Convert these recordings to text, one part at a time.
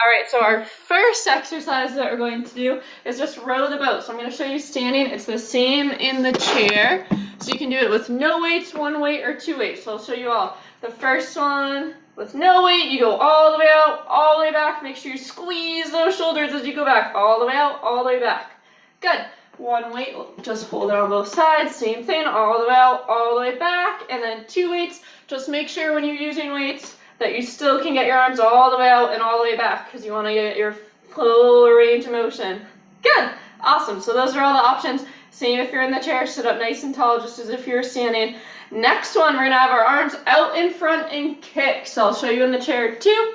All right, so our first exercise that we're going to do is just row the boat. So I'm going to show you standing. It's the same in the chair. So you can do it with no weights, one weight, or two weights. So I'll show you all. The first one with no weight, you go all the way out, all the way back. Make sure you squeeze those shoulders as you go back, all the way out, all the way back. Good. One weight, just hold it on both sides. Same thing, all the way out, all the way back. And then two weights, just make sure when you're using weights that you still can get your arms all the way out and all the way back because you want to get your full range of motion. Good. Awesome. So those are all the options. Same if you're in the chair, sit up nice and tall just as if you're standing. Next one, we're going to have our arms out in front and kick. So I'll show you in the chair too.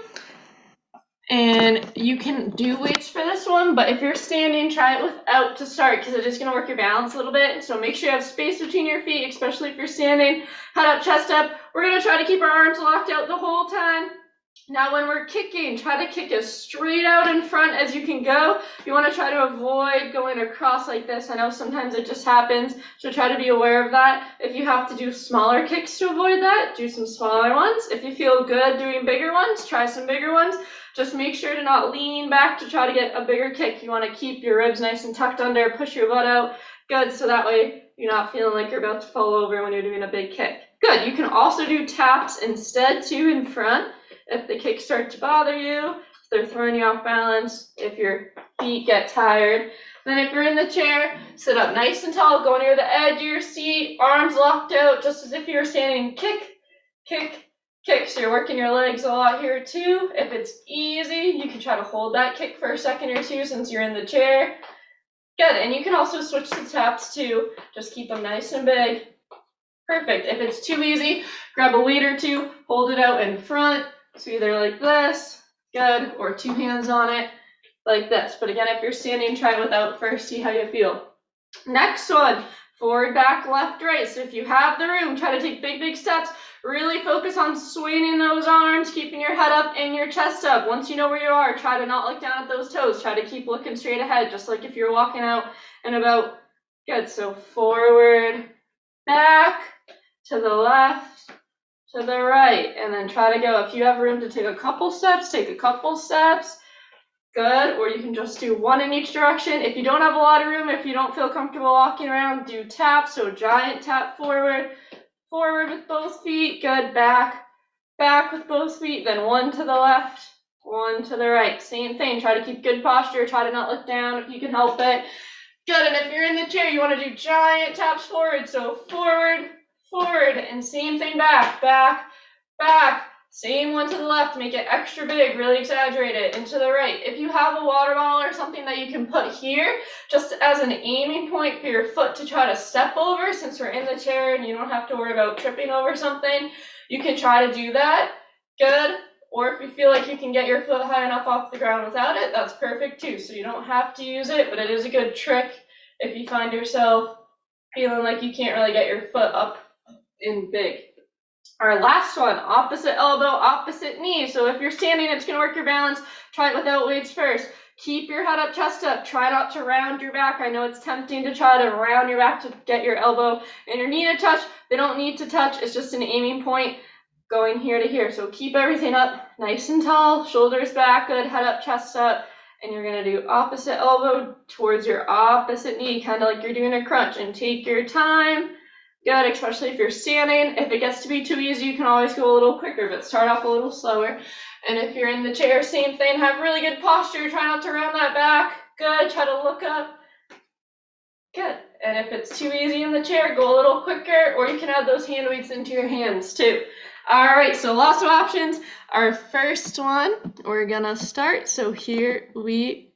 And you can do weights for this one, but if you're standing, try it without to start because it's just going to work your balance a little bit. So make sure you have space between your feet, especially if you're standing. Head up, chest up. We're going to try to keep our arms locked out the whole time. Now when we're kicking, try to kick as straight out in front as you can go. You want to try to avoid going across like this. I know sometimes it just happens, so try to be aware of that. If you have to do smaller kicks to avoid that, do some smaller ones. If you feel good doing bigger ones, try some bigger ones. Just make sure to not lean back to try to get a bigger kick. You want to keep your ribs nice and tucked under, push your butt out. Good, so that way you're not feeling like you're about to fall over when you're doing a big kick. Good, you can also do taps instead too in front. If the kicks start to bother you, if they're throwing you off balance, if your feet get tired. Then if you're in the chair, sit up nice and tall, go near the edge of your seat, arms locked out, just as if you were standing. Kick, kick, kick. So you're working your legs a lot here too. If it's easy, you can try to hold that kick for a second or two since you're in the chair. Good, and you can also switch to taps too. Just keep them nice and big. Perfect. If it's too easy, grab a weight or two, hold it out in front. So either like this, good, or two hands on it, like this. But again, if you're standing, try it without first, see how you feel. Next one, forward, back, left, right. So if you have the room, try to take big, big steps. Really focus on swinging those arms, keeping your head up and your chest up. Once you know where you are, try to not look down at those toes. Try to keep looking straight ahead, just like if you're walking out and about. Good, so forward, back, to the left, to the right, and then try to go. If you have room to take a couple steps, take a couple steps. Good, or you can just do one in each direction. If you don't have a lot of room, if you don't feel comfortable walking around, do taps. So giant tap forward, forward with both feet. Good, back, back with both feet. Then one to the left, one to the right. Same thing, try to keep good posture. Try to not look down if you can help it. Good, and if you're in the chair, you want to do giant taps forward. So forward, forward, and same thing back, back, back. Same one to the left, make it extra big, really exaggerate it, and to the right. If you have a water bottle or something that you can put here, just as an aiming point for your foot to try to step over, since we're in the chair and you don't have to worry about tripping over something, you can try to do that. Good. Or if you feel like you can get your foot high enough off the ground without it, that's perfect too. So you don't have to use it, but it is a good trick if you find yourself feeling like you can't really get your foot up in big. Our last one, opposite elbow, opposite knee. So if you're standing, it's going to work your balance. Try it without weights first. Keep your head up, chest up. Try not to round your back. I know it's tempting to try to round your back to get your elbow and your knee to touch. They don't need to touch. It's just an aiming point going here to here. So keep everything up nice and tall, shoulders back, good, head up, chest up. And you're going to do opposite elbow towards your opposite knee, kind of like you're doing a crunch. And take your time. Good, especially if you're standing. If it gets to be too easy, you can always go a little quicker, but start off a little slower. And if you're in the chair, same thing. Have really good posture. Try not to round that back. Good, try to look up. Good. And if it's too easy in the chair, go a little quicker, or you can add those hand weights into your hands too. All right, so lots of options. Our first one, we're gonna start. So here we